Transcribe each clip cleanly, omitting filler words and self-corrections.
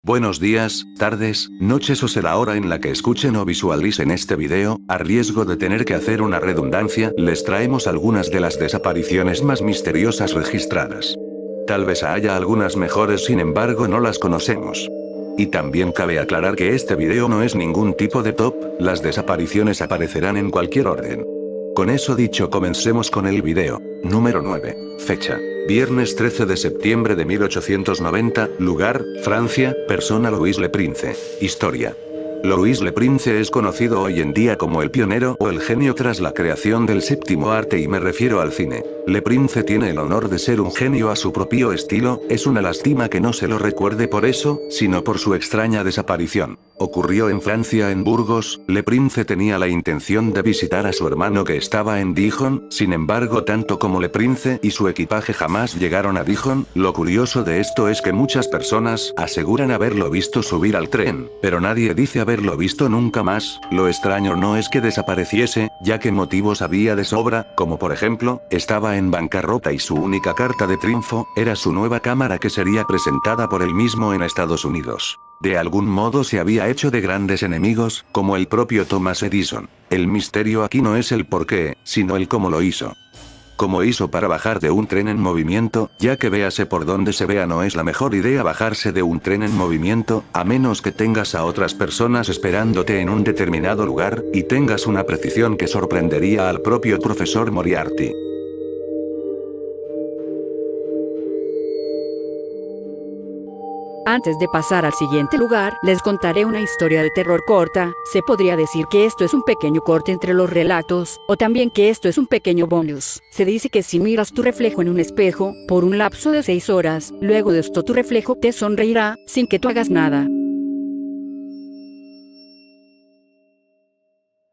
Buenos días, tardes, noches o será hora en la que escuchen o visualicen este video, a riesgo de tener que hacer una redundancia, les traemos algunas de las desapariciones más misteriosas registradas. Tal vez haya algunas mejores, sin embargo no las conocemos. Y también cabe aclarar que este video no es ningún tipo de top, las desapariciones aparecerán en cualquier orden. Con eso dicho, comencemos con el video. Número 9. Fecha: viernes 13 de septiembre de 1890, lugar, Francia, persona Louis Le Prince. Historia. Louis Le Prince es conocido hoy en día como el pionero o el genio tras la creación del séptimo arte, y me refiero al cine. Le Prince tiene el honor de ser un genio a su propio estilo, es una lástima que no se lo recuerde por eso, sino por su extraña desaparición. Ocurrió en Francia, en Burgos. Le Prince tenía la intención de visitar a su hermano que estaba en Dijon, sin embargo tanto como Le Prince y su equipaje jamás llegaron a Dijon. Lo curioso de esto es que muchas personas aseguran haberlo visto subir al tren, pero nadie dice haberlo visto nunca más. Lo extraño no es que desapareciese, ya que motivos había de sobra, como por ejemplo, estaba en bancarrota y su única carta de triunfo era su nueva cámara que sería presentada por él mismo en Estados Unidos. De algún modo se había hecho de grandes enemigos, como el propio Thomas Edison. El misterio aquí no es el por qué, sino el cómo lo hizo. ¿Cómo hizo para bajar de un tren en movimiento? Ya que véase por donde se vea, no es la mejor idea bajarse de un tren en movimiento, a menos que tengas a otras personas esperándote en un determinado lugar, y tengas una precisión que sorprendería al propio profesor Moriarty. Antes de pasar al siguiente lugar, les contaré una historia de terror corta. Se podría decir que esto es un pequeño corte entre los relatos, o también que esto es un pequeño bonus. Se dice que si miras tu reflejo en un espejo, por un lapso de 6 horas, luego de esto tu reflejo te sonreirá, sin que tú hagas nada.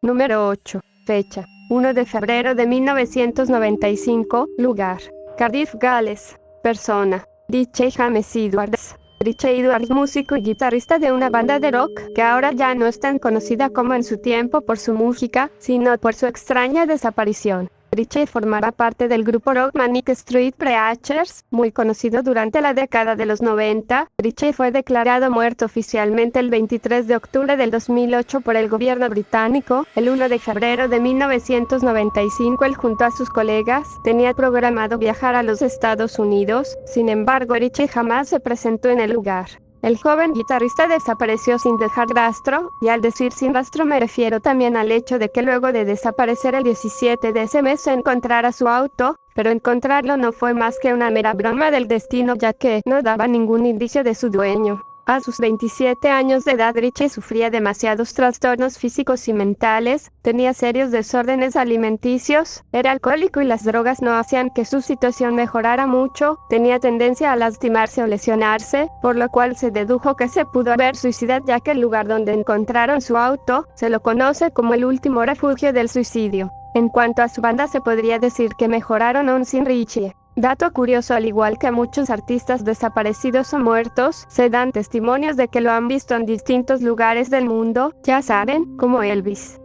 Número 8. Fecha: 1 de febrero de 1995, lugar, Cardiff, Gales. Persona: Richie James Edwards. Richie Edwards, músico y guitarrista de una banda de rock, que ahora ya no es tan conocida como en su tiempo por su música, sino por su extraña desaparición. Richie formará parte del grupo rock Manic Street Preachers, muy conocido durante la década de los 90. Richie fue declarado muerto oficialmente el 23 de octubre del 2008 por el gobierno británico. El 1 de febrero de 1995, él junto a sus colegas tenía programado viajar a los Estados Unidos. Sin embargo, Richie jamás se presentó en el lugar. El joven guitarrista desapareció sin dejar rastro, y al decir sin rastro me refiero también al hecho de que luego de desaparecer el 17 de ese mes se encontrara su auto, pero encontrarlo no fue más que una mera broma del destino, ya que no daba ningún indicio de su dueño. A sus 27 años de edad, Richie sufría demasiados trastornos físicos y mentales, tenía serios desórdenes alimenticios, era alcohólico y las drogas no hacían que su situación mejorara mucho, tenía tendencia a lastimarse o lesionarse, por lo cual se dedujo que se pudo haber suicidado, ya que el lugar donde encontraron su auto se lo conoce como el último refugio del suicidio. En cuanto a su banda, se podría decir que mejoraron aún sin Richie. Dato curioso: al igual que muchos artistas desaparecidos o muertos, se dan testimonios de que lo han visto en distintos lugares del mundo, ya saben, como Elvis.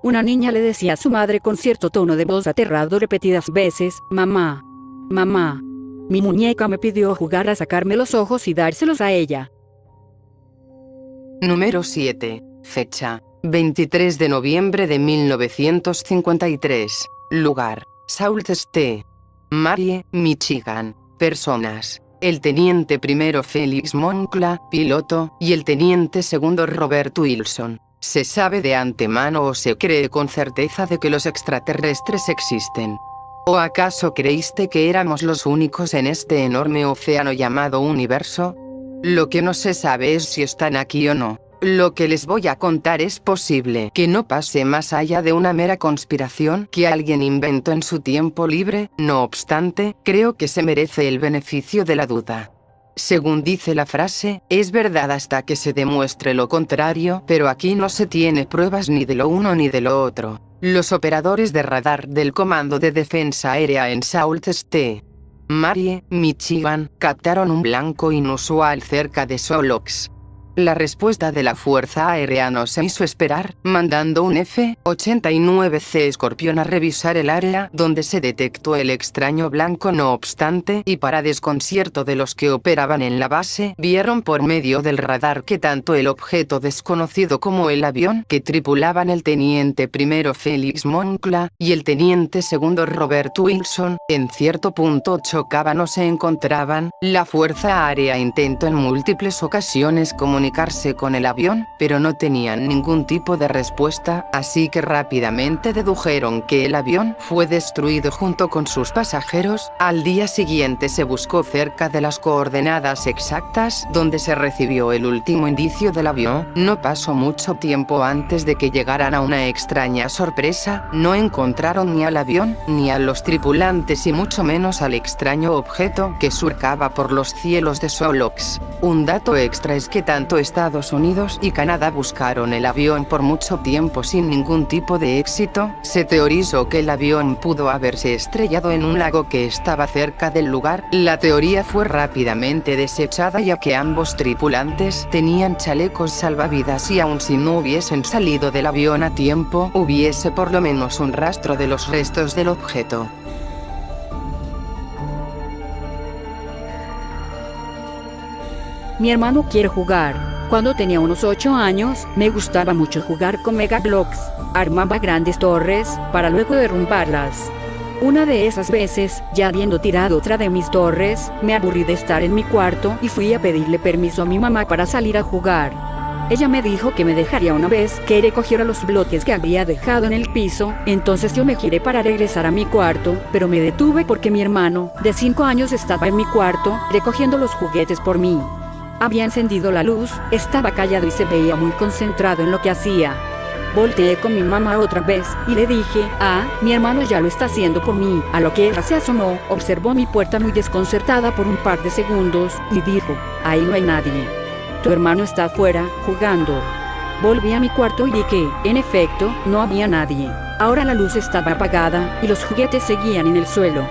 Una niña le decía a su madre con cierto tono de voz aterrado repetidas veces: mamá, mamá, mi muñeca me pidió jugar a sacarme los ojos y dárselos a ella. Número 7. Fecha: 23 de noviembre de 1953. Lugar: Sault Ste. Marie, Michigan. Personas: el teniente primero Felix Moncla, piloto, y el teniente segundo Robert Wilson. ¿Se sabe de antemano o se cree con certeza de que los extraterrestres existen? ¿O acaso creíste que éramos los únicos en este enorme océano llamado universo? Lo que no se sabe es si están aquí o no. Lo que les voy a contar es posible que no pase más allá de una mera conspiración que alguien inventó en su tiempo libre. No obstante, creo que se merece el beneficio de la duda. Según dice la frase, es verdad hasta que se demuestre lo contrario, pero aquí no se tiene pruebas ni de lo uno ni de lo otro. Los operadores de radar del Comando de Defensa Aérea en Sault Ste. Marie, Michigan, captaron un blanco inusual cerca de Solox. La respuesta de la Fuerza Aérea no se hizo esperar, mandando un F-89C Escorpión a revisar el área donde se detectó el extraño blanco. No obstante, y para desconcierto de los que operaban en la base, vieron por medio del radar que tanto el objeto desconocido como el avión que tripulaban el teniente primero Félix Moncla y el teniente segundo Robert Wilson, en cierto punto chocaban o se encontraban. La Fuerza Aérea intentó en múltiples ocasiones comunicarse con el avión, pero no tenían ningún tipo de respuesta, así que rápidamente dedujeron que el avión fue destruido junto con sus pasajeros. Al día siguiente se buscó cerca de las coordenadas exactas donde se recibió el último indicio del avión. No pasó mucho tiempo antes de que llegaran a una extraña sorpresa: no encontraron ni al avión, ni a los tripulantes y mucho menos al extraño objeto que surcaba por los cielos de Solox. Un dato extra es que tanto Estados Unidos y Canadá buscaron el avión por mucho tiempo sin ningún tipo de éxito. Se teorizó que el avión pudo haberse estrellado en un lago que estaba cerca del lugar. La teoría fue rápidamente desechada ya que ambos tripulantes tenían chalecos salvavidas y aun si no hubiesen salido del avión a tiempo, hubiese por lo menos un rastro de los restos del objeto. Mi hermano quiere jugar. Cuando tenía unos 8 años, me gustaba mucho jugar con Megablocks. Armaba grandes torres, para luego derrumbarlas. Una de esas veces, ya habiendo tirado otra de mis torres, me aburrí de estar en mi cuarto y fui a pedirle permiso a mi mamá para salir a jugar. Ella me dijo que me dejaría una vez que recogiera los bloques que había dejado en el piso. Entonces yo me giré para regresar a mi cuarto, pero me detuve porque mi hermano, de 5 años, estaba en mi cuarto, recogiendo los juguetes por mí. Había encendido la luz, estaba callado y se veía muy concentrado en lo que hacía. Volteé con mi mamá otra vez y le dije: mi hermano ya lo está haciendo por mí. A lo que ella se asomó, observó mi puerta muy desconcertada por un par de segundos y dijo: ahí no hay nadie. Tu hermano está afuera, jugando. Volví a mi cuarto y vi que, en efecto, no había nadie. Ahora la luz estaba apagada y los juguetes seguían en el suelo.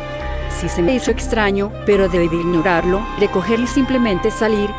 Sí se me hizo extraño, pero debí ignorarlo, recoger y simplemente salir.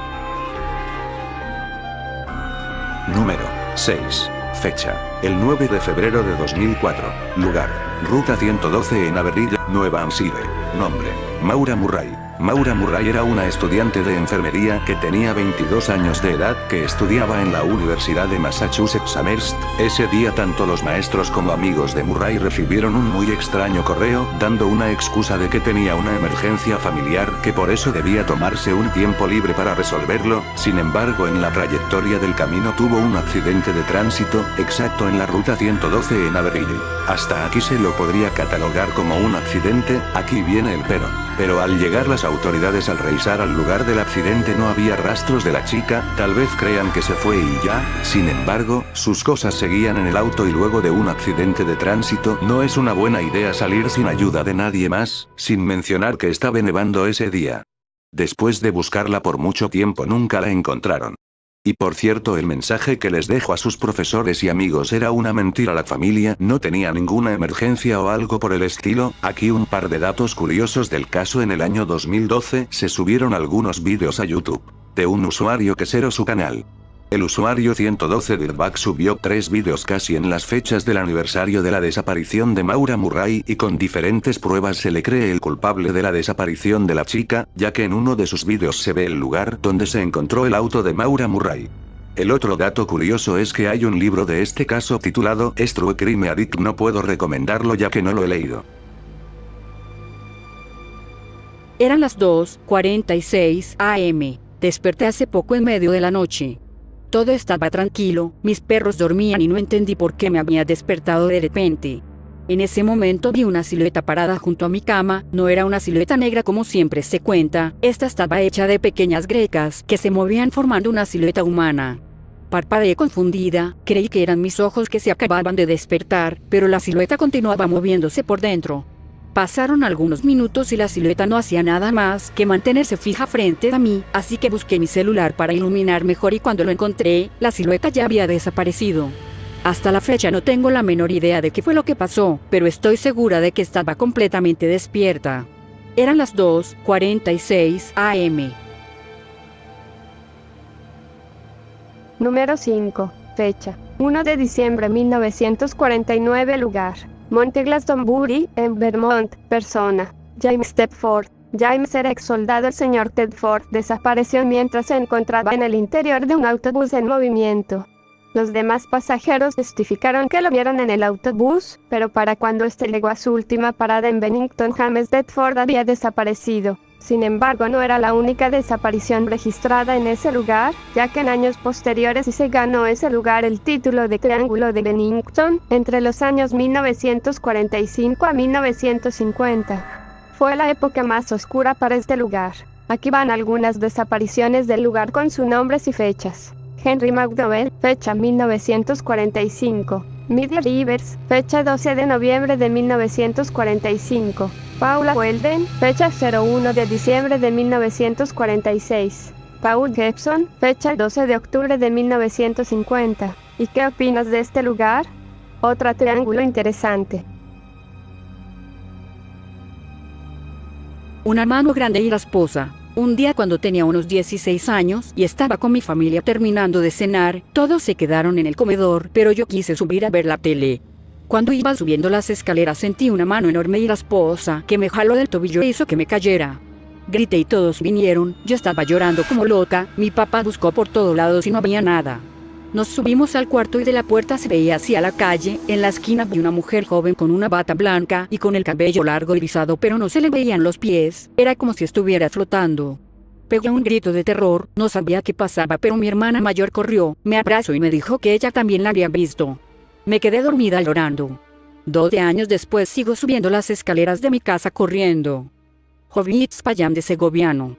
Número 6. Fecha: el 9 de febrero de 2004. Lugar: Ruta 112 en Aberdeen, Nueva Hampshire. Nombre: Maura Murray. Maura Murray era una estudiante de enfermería que tenía 22 años de edad, que estudiaba en la Universidad de Massachusetts Amherst. Ese día tanto los maestros como amigos de Murray recibieron un muy extraño correo, dando una excusa de que tenía una emergencia familiar, que por eso debía tomarse un tiempo libre para resolverlo. Sin embargo, en la trayectoria del camino tuvo un accidente de tránsito, exacto en la ruta 112 en Aberdeen. Hasta aquí se lo podría catalogar como un accidente. Aquí viene el pero al llegar las autoridades al revisar al lugar del accidente no había rastros de la chica. Tal vez crean que se fue y ya. Sin embargo, sus cosas seguían en el auto y luego de un accidente de tránsito no es una buena idea salir sin ayuda de nadie más, sin mencionar que estaba nevando ese día. Después de buscarla por mucho tiempo nunca la encontraron. Y por cierto, el mensaje que les dejó a sus profesores y amigos era una mentira. La familia no tenía ninguna emergencia o algo por el estilo. Aquí un par de datos curiosos del caso: en el año 2012 se subieron algunos vídeos a YouTube de un usuario que cerró su canal. El usuario 112 Dirtbag subió 3 vídeos casi en las fechas del aniversario de la desaparición de Maura Murray, y con diferentes pruebas se le cree el culpable de la desaparición de la chica, ya que en uno de sus vídeos se ve el lugar donde se encontró el auto de Maura Murray. El otro dato curioso es que hay un libro de este caso titulado True Crime Addict. No puedo recomendarlo ya que no lo he leído. Eran las 2:46 am. Desperté hace poco en medio de la noche. Todo estaba tranquilo, mis perros dormían y no entendí por qué me había despertado de repente. En ese momento vi una silueta parada junto a mi cama. No era una silueta negra como siempre se cuenta, esta estaba hecha de pequeñas grecas que se movían formando una silueta humana. Parpadeé confundida, creí que eran mis ojos que se acababan de despertar, pero la silueta continuaba moviéndose por dentro. Pasaron algunos minutos y la silueta no hacía nada más que mantenerse fija frente a mí, así que busqué mi celular para iluminar mejor y cuando lo encontré, la silueta ya había desaparecido. Hasta la fecha no tengo la menor idea de qué fue lo que pasó, pero estoy segura de que estaba completamente despierta. Eran las 2:46 am. Número 5. Fecha: 1 de diciembre 1949. Lugar: Monte Glastonbury, en Vermont. Persona: James Tedford. James era ex soldado. El señor Tedford desapareció mientras se encontraba en el interior de un autobús en movimiento. Los demás pasajeros testificaron que lo vieron en el autobús, pero para cuando este llegó a su última parada en Bennington, James Tedford había desaparecido. Sin embargo, no era la única desaparición registrada en ese lugar, ya que en años posteriores se ganó ese lugar el título de Triángulo de Bennington, entre los años 1945 a 1950. Fue la época más oscura para este lugar. Aquí van algunas desapariciones del lugar con sus nombres y fechas. Henry McDowell, fecha 1945. Media Rivers, fecha 12 de noviembre de 1945. Paula Weldon, fecha 01 de diciembre de 1946. Paul Gibson, fecha 12 de octubre de 1950. ¿Y qué opinas de este lugar? Otro triángulo interesante. Un hermano grande y la esposa. Un día cuando tenía unos 16 años y estaba con mi familia terminando de cenar, todos se quedaron en el comedor, pero yo quise subir a ver la tele. Cuando iba subiendo las escaleras sentí una mano enorme y la esposa que me jaló del tobillo e hizo que me cayera. Grité y todos vinieron, yo estaba llorando como loca, mi papá buscó por todos lados y no había nada. Nos subimos al cuarto y de la puerta se veía hacia la calle. En la esquina vi una mujer joven con una bata blanca y con el cabello largo y rizado, pero no se le veían los pies, era como si estuviera flotando. Pegué un grito de terror, no sabía qué pasaba, pero mi hermana mayor corrió, me abrazó y me dijo que ella también la había visto. Me quedé dormida llorando. 12 años después sigo subiendo las escaleras de mi casa corriendo. Jovitz Payam de Segoviano.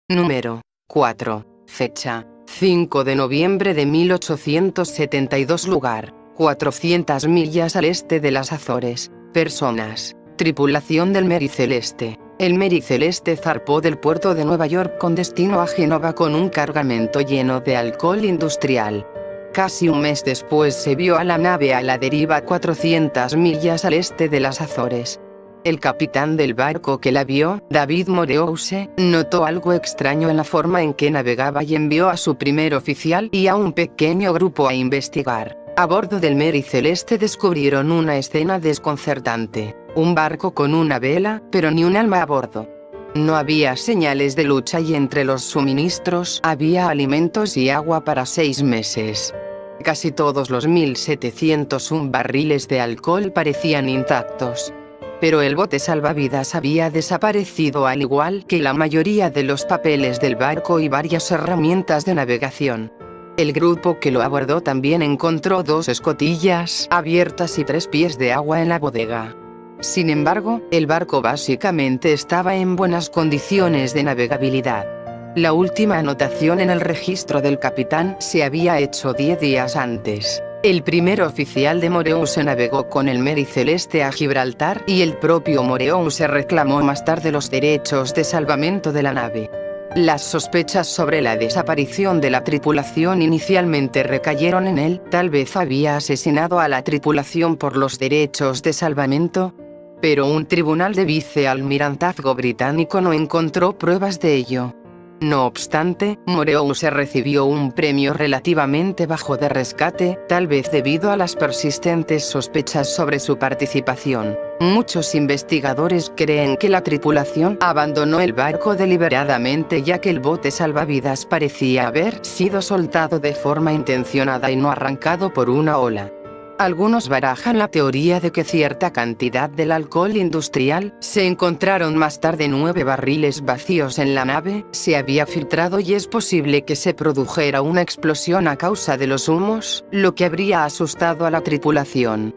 Número 4. Fecha: 5 de noviembre de 1872. Lugar: 400 millas al este de las Azores. Personas: tripulación del Mary Celeste. El Mary Celeste zarpó del puerto de Nueva York con destino a Génova con un cargamento lleno de alcohol industrial. Casi un mes después se vio a la nave a la deriva 400 millas al este de las Azores. El capitán del barco que la vio, David Morehouse, notó algo extraño en la forma en que navegaba y envió a su primer oficial y a un pequeño grupo a investigar. A bordo del Mary Celeste descubrieron una escena desconcertante: un barco con una vela, pero ni un alma a bordo. No había señales de lucha y entre los suministros había alimentos y agua para 6 meses. Casi todos los 1.701 barriles de alcohol parecían intactos. Pero el bote salvavidas había desaparecido, al igual que la mayoría de los papeles del barco y varias herramientas de navegación. El grupo que lo abordó también encontró 2 escotillas abiertas y 3 pies de agua en la bodega. Sin embargo, el barco básicamente estaba en buenas condiciones de navegabilidad. La última anotación en el registro del capitán se había hecho 10 días antes. El primer oficial de Morehouse navegó con el Mary Celeste a Gibraltar y el propio Morehouse reclamó más tarde los derechos de salvamento de la nave. Las sospechas sobre la desaparición de la tripulación inicialmente recayeron en él. Tal vez había asesinado a la tripulación por los derechos de salvamento, pero un tribunal de vicealmirantazgo británico no encontró pruebas de ello. No obstante, Morehouse recibió un premio relativamente bajo de rescate, tal vez debido a las persistentes sospechas sobre su participación. Muchos investigadores creen que la tripulación abandonó el barco deliberadamente, ya que el bote salvavidas parecía haber sido soltado de forma intencionada y no arrancado por una ola. Algunos barajan la teoría de que cierta cantidad del alcohol industrial se encontraron más tarde. 9 barriles vacíos en la nave se había filtrado y es posible que se produjera una explosión a causa de los humos, lo que habría asustado a la tripulación.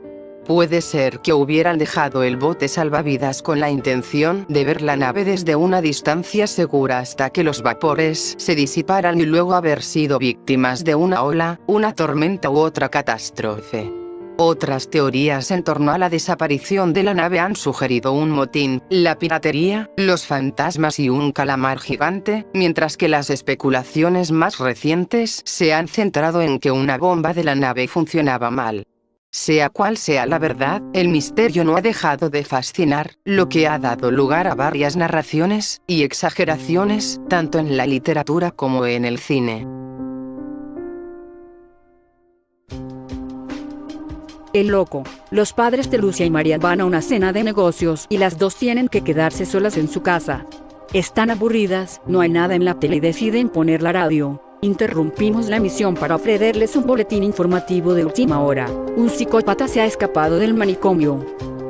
Puede ser que hubieran dejado el bote salvavidas con la intención de ver la nave desde una distancia segura hasta que los vapores se disiparan y luego haber sido víctimas de una ola, una tormenta u otra catástrofe. Otras teorías en torno a la desaparición de la nave han sugerido un motín, la piratería, los fantasmas y un calamar gigante, mientras que las especulaciones más recientes se han centrado en que una bomba de la nave funcionaba mal. Sea cual sea la verdad, el misterio no ha dejado de fascinar, lo que ha dado lugar a varias narraciones y exageraciones, tanto en la literatura como en el cine. El loco. Los padres de Lucia y María van a una cena de negocios y las dos tienen que quedarse solas en su casa. Están aburridas, no hay nada en la tele y deciden poner la radio. Interrumpimos la emisión para ofrecerles un boletín informativo de última hora. Un psicópata se ha escapado del manicomio.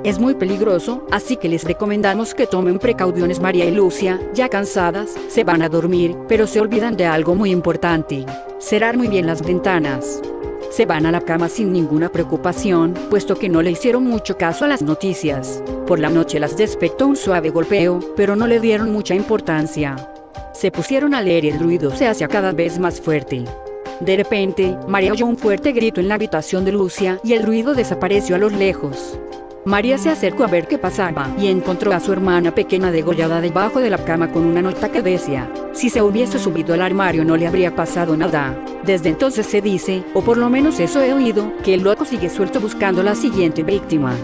Es muy peligroso, así que les recomendamos que tomen precauciones. María y Lucia, ya cansadas, se van a dormir, pero se olvidan de algo muy importante: cerrar muy bien las ventanas. Se van a la cama sin ninguna preocupación, puesto que no le hicieron mucho caso a las noticias. Por la noche las despertó un suave golpeo, pero no le dieron mucha importancia. Se pusieron a leer y el ruido se hacía cada vez más fuerte. De repente, María oyó un fuerte grito en la habitación de Lucia y el ruido desapareció a lo lejos. María se acercó a ver qué pasaba y encontró a su hermana pequeña degollada debajo de la cama con una nota que decía: si se hubiese subido al armario no le habría pasado nada. Desde entonces se dice, o por lo menos eso he oído, que el loco sigue suelto buscando la siguiente víctima.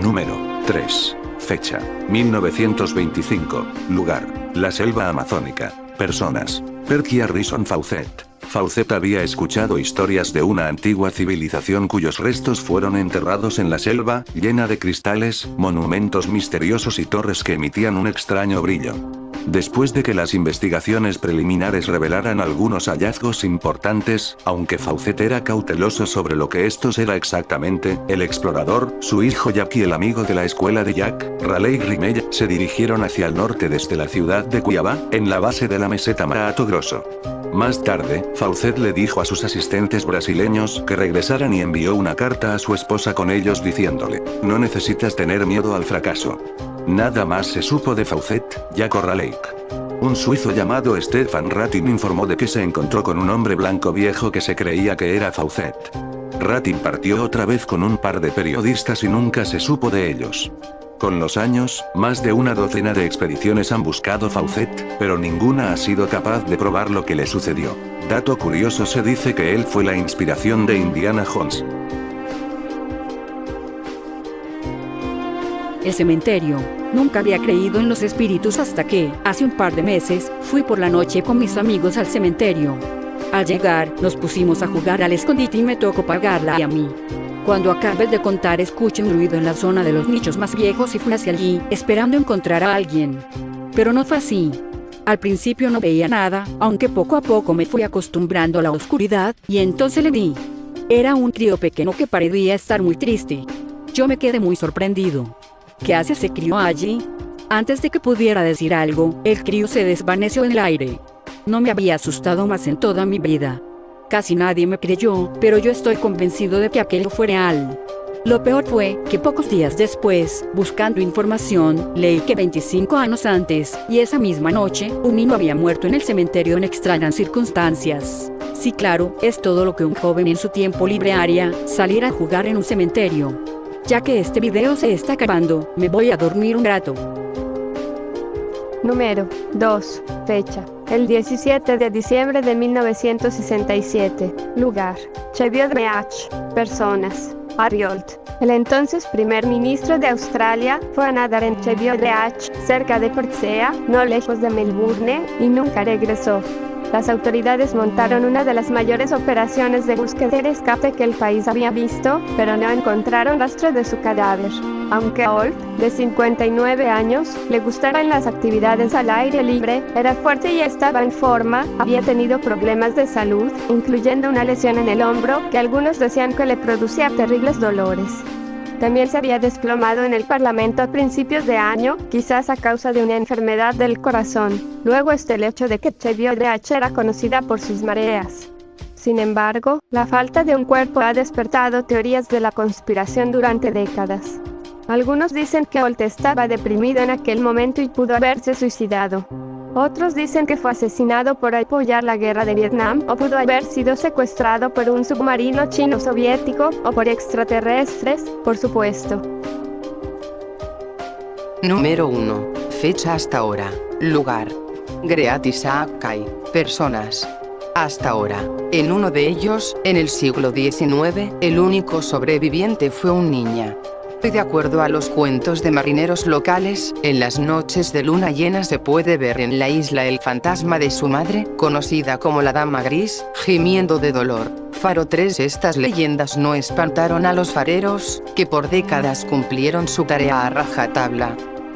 Número 3. Fecha: 1925. Lugar: la selva amazónica. Personas: Percy Harrison Fawcett. Fawcett había escuchado historias de una antigua civilización cuyos restos fueron enterrados en la selva, llena de cristales, monumentos misteriosos y torres que emitían un extraño brillo. Después de que las investigaciones preliminares revelaran algunos hallazgos importantes, aunque Fawcett era cauteloso sobre lo que estos era exactamente, el explorador, su hijo Jack y el amigo de la escuela de Jack, Raleigh Rimella, se dirigieron hacia el norte desde la ciudad de Cuiabá, en la base de la meseta Mato Grosso. Más tarde, Fawcett le dijo a sus asistentes brasileños que regresaran y envió una carta a su esposa con ellos diciéndole: no necesitas tener miedo al fracaso. Nada más se supo de Fawcett, Jack o Raleigh. Un suizo llamado Stefan Ratin informó de que se encontró con un hombre blanco viejo que se creía que era Fawcett. Ratin partió otra vez con un par de periodistas y nunca se supo de ellos. Con los años, más de una docena de expediciones han buscado Fawcett, pero ninguna ha sido capaz de probar lo que le sucedió. Dato curioso: se dice que él fue la inspiración de Indiana Jones. El cementerio. Nunca había creído en los espíritus hasta que, hace un par de meses, fui por la noche con mis amigos al cementerio. Al llegar, nos pusimos a jugar al escondite y me tocó pagarla a mí. Cuando acabé de contar escuché un ruido en la zona de los nichos más viejos y fui hacia allí, esperando encontrar a alguien. Pero no fue así. Al principio no veía nada, aunque poco a poco me fui acostumbrando a la oscuridad, y entonces le di. Era un crío pequeño que parecía estar muy triste. Yo me quedé muy sorprendido. ¿Qué hace ese crío allí? Antes de que pudiera decir algo, el crío se desvaneció en el aire. No me había asustado más en toda mi vida. Casi nadie me creyó, pero yo estoy convencido de que aquello fue real. Lo peor fue que pocos días después, buscando información, leí que 25 años antes, y esa misma noche, un niño había muerto en el cementerio en extrañas circunstancias. Sí, claro, es todo lo que un joven en su tiempo libre haría: salir a jugar en un cementerio. Ya que este video se está acabando, me voy a dormir un rato. Número 2. Fecha: el 17 de diciembre de 1967. Lugar: Cheviot-Beach. Personas: Ariolt. El entonces primer ministro de Australia fue a nadar en Cheviot-Beach, cerca de Portsea, no lejos de Melbourne, y nunca regresó. Las autoridades montaron una de las mayores operaciones de búsqueda y rescate que el país había visto, pero no encontraron rastro de su cadáver. Aunque a Holt, de 59 años, le gustaban las actividades al aire libre, era fuerte y estaba en forma, había tenido problemas de salud, incluyendo una lesión en el hombro, que algunos decían que le producía terribles dolores. También se había desplomado en el Parlamento a principios de año, quizás a causa de una enfermedad del corazón. Luego está el hecho de que Cheviot-Beach era conocida por sus mareas. Sin embargo, la falta de un cuerpo ha despertado teorías de la conspiración durante décadas. Algunos dicen que Holt estaba deprimido en aquel momento y pudo haberse suicidado. Otros dicen que fue asesinado por apoyar la guerra de Vietnam, o pudo haber sido secuestrado por un submarino chino soviético, o por extraterrestres, por supuesto. Número 1. Fecha hasta ahora. Lugar: Great Isaac Kai, personas. Hasta ahora, en uno de ellos, en el siglo XIX, el único sobreviviente fue un niño. Y de acuerdo a los cuentos de marineros locales, en las noches de luna llena se puede ver en la isla el fantasma de su madre, conocida como la Dama Gris, gimiendo de dolor. Faro 3. Estas leyendas no espantaron a los fareros, que por décadas cumplieron su tarea a rajatabla.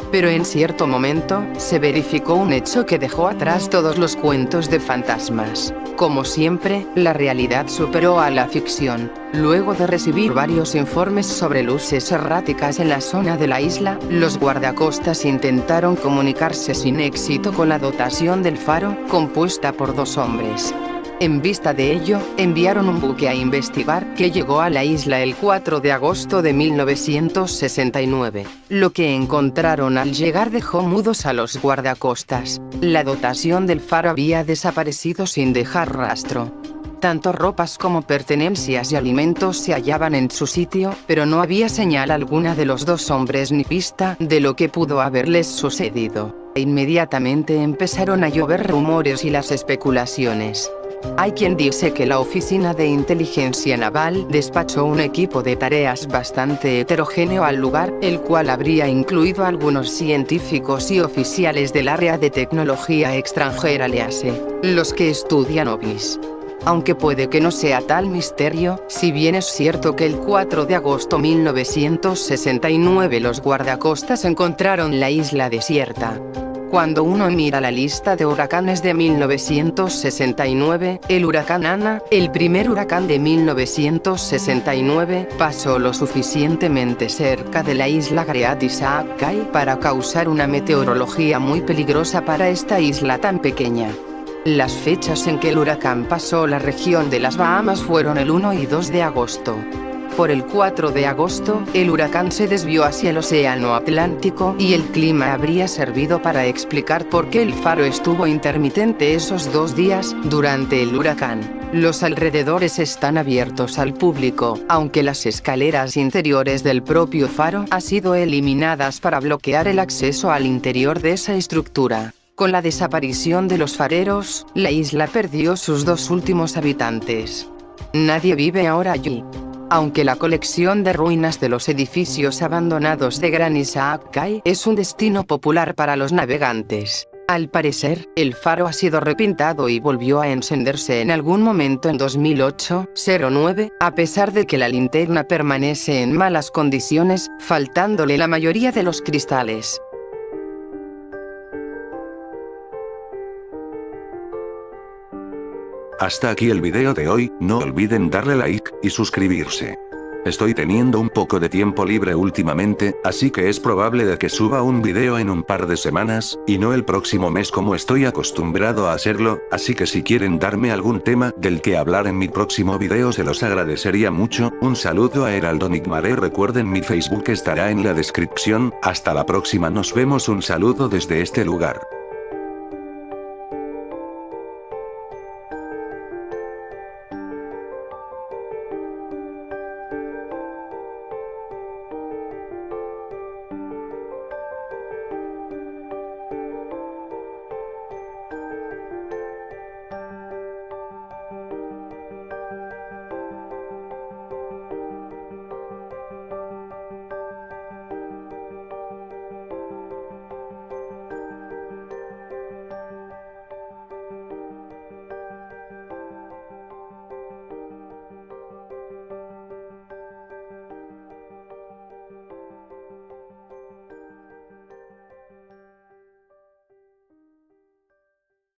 Pero en cierto momento, se verificó un hecho que dejó atrás todos los cuentos de fantasmas. Como siempre, la realidad superó a la ficción. Luego de recibir varios informes sobre luces erráticas en la zona de la isla, los guardacostas intentaron comunicarse sin éxito con la dotación del faro, compuesta por 2 hombres. En vista de ello, enviaron un buque a investigar, que llegó a la isla el 4 de agosto de 1969. Lo que encontraron al llegar dejó mudos a los guardacostas. La dotación del faro había desaparecido sin dejar rastro. Tanto ropas como pertenencias y alimentos se hallaban en su sitio, pero no había señal alguna de los 2 hombres ni pista de lo que pudo haberles sucedido. Inmediatamente empezaron a llover rumores y las especulaciones. Hay quien dice que la Oficina de Inteligencia Naval despachó un equipo de tareas bastante heterogéneo al lugar, el cual habría incluido a algunos científicos y oficiales del área de tecnología extranjera, léase, los que estudian ovnis. Aunque puede que no sea tal misterio, si bien es cierto que el 4 de agosto de 1969 los guardacostas encontraron la isla desierta. Cuando uno mira la lista de huracanes de 1969, el huracán Ana, el primer huracán de 1969, pasó lo suficientemente cerca de la isla Great Isaac Kai para causar una meteorología muy peligrosa para esta isla tan pequeña. Las fechas en que el huracán pasó la región de las Bahamas fueron el 1 y 2 de agosto. Por el 4 de agosto, el huracán se desvió hacia el Océano Atlántico y el clima habría servido para explicar por qué el faro estuvo intermitente esos 2 días durante el huracán. Los alrededores están abiertos al público, aunque las escaleras interiores del propio faro han sido eliminadas para bloquear el acceso al interior de esa estructura. Con la desaparición de los fareros, la isla perdió sus 2 últimos habitantes. Nadie vive ahora allí. Aunque la colección de ruinas de los edificios abandonados de Great Isaac Kai es un destino popular para los navegantes. Al parecer, el faro ha sido repintado y volvió a encenderse en algún momento en 2008-09, a pesar de que la linterna permanece en malas condiciones, faltándole la mayoría de los cristales. Hasta aquí el video de hoy, no olviden darle like y suscribirse. Estoy teniendo un poco de tiempo libre últimamente, así que es probable de que suba un video en un par de semanas, y no el próximo mes como estoy acostumbrado a hacerlo, así que si quieren darme algún tema del que hablar en mi próximo video se los agradecería mucho. Un saludo a Heraldo Nigmaré, recuerden mi Facebook estará en la descripción, hasta la próxima, nos vemos, un saludo desde este lugar.